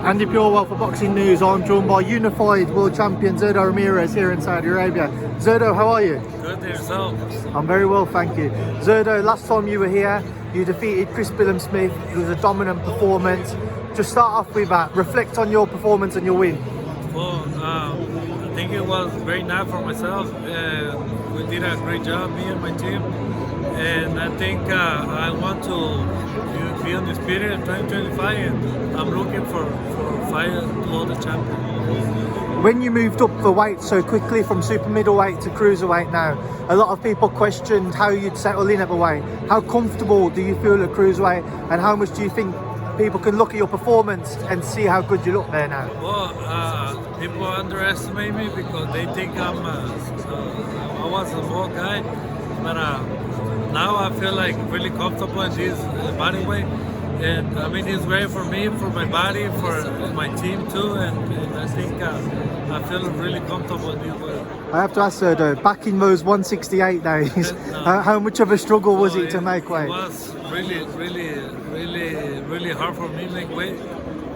Andi Purewal for Boxing News. I'm joined by unified world champion Zurdo Ramirez here in Saudi Arabia. Zurdo, how are you? Good, yourself? I'm very well, thank you. Zurdo, last time you were here, you defeated Billam-Smith. It was a dominant performance. Just start off with that. Reflect on your performance and your win. Well, I think it was very nice for myself. We did a great job, me and my team. And I think I want to be on the spirit of 2025, and I'm looking for a fight to hold the champion. When you moved up the weight so quickly from super middleweight to cruiserweight now, a lot of people questioned how you'd settle in at the weight. How comfortable do you feel at cruiserweight, and how much do you think people can look at your performance and see how good you look there now? Well, people underestimate me because they think I was a small guy, but now I feel like really comfortable in this body weight. And I mean, it's great for me, for my body, for my team too, and I think I feel really comfortable in this way. I have to ask Zurdo, back in those 168 days, how much of a struggle was it to make weight? It was really hard for me to make weight,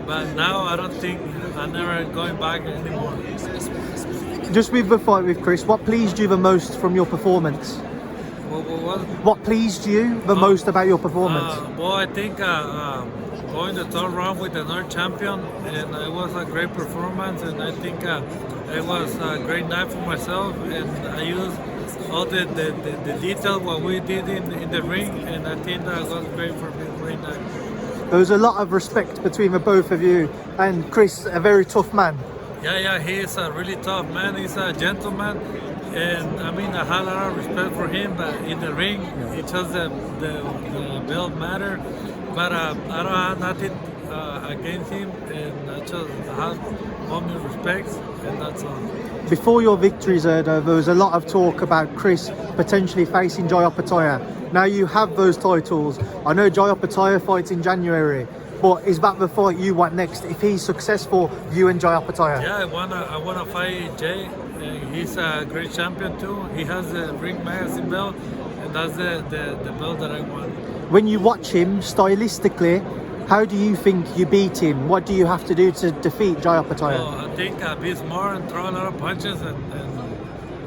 but now I don't think I'm never going back anymore. Just with the fight with Chris, what pleased you the most from your performance? What pleased you the most about your performance? Well, I think going the third round with another champion, and it was a great performance, and I think it was a great night for myself, and I used all the detail what we did in the ring, and I think that was great for me, great night. There was a lot of respect between the both of you, and Chris, a very tough man. Yeah, he is a really tough man. He's a gentleman. And I mean, I have a lot of respect for him, but in the ring, it just the belt matter. But I don't have nothing against him, and I just have only respect, and that's all. Before your victory, Zurdo, there was a lot of talk about Chris potentially facing Jai Opetaia. Now you have those titles. I know Jai Opetaia fights in January, but is that the fight you want next? If he's successful, you and Jai Opetaia? Yeah, I wanna fight Jai. He's a great champion too. He has the ring magazine belt, and that's the belt that I want. When you watch him stylistically, how do you think you beat him? What do you have to do to defeat Jai Opetaia? Well, I think I be smart and throw a lot of punches, and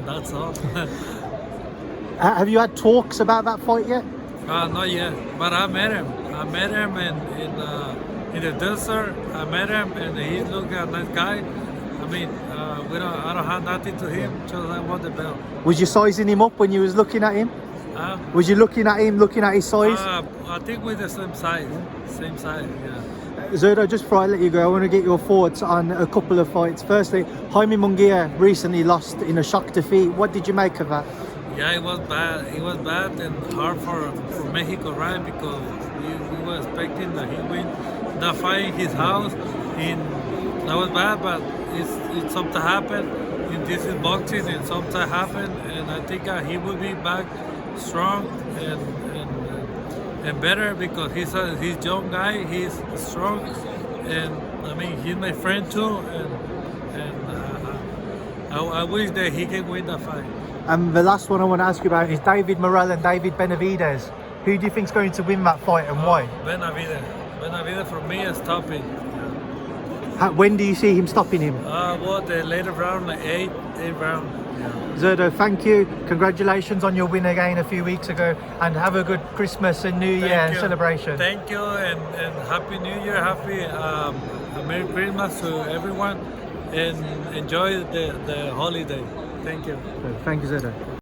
that's all. Have you had talks about that fight yet? Not yet, but I met him. I met him in the desert. I met him, and he looked like a nice guy. I mean, I don't have nothing to him, just I want the belt. Was you sizing him up when you was looking at him? Was you looking at him, looking at his size? I think we're the same size, yeah. Zurdo, just before I let you go, I want to get your thoughts on a couple of fights. Firstly, Jaime Munguia recently lost in a shock defeat. What did you make of that? Yeah, it was bad. It was bad and hard for Mexico, right? Because we were expecting that he win that fight in his house. That was bad, but it's something happened. And this is boxing, and something happened. And I think he will be back strong and better because he's a young guy. He's strong, and I mean he's my friend too. And I wish that he can win that fight. And the last one I want to ask you about is David Morrell and David Benavidez. Who do you think is going to win that fight and why? Benavidez for me is stopping. When do you see him stopping him? Well, the later round, like eighth round. Yeah. Zurdo, thank you. Congratulations on your win again a few weeks ago, and have a good Christmas and New Year celebration. Thank you, and Happy New Year, Happy Merry Christmas to everyone, and enjoy the holiday. Thank you. Thank you, Zurdo.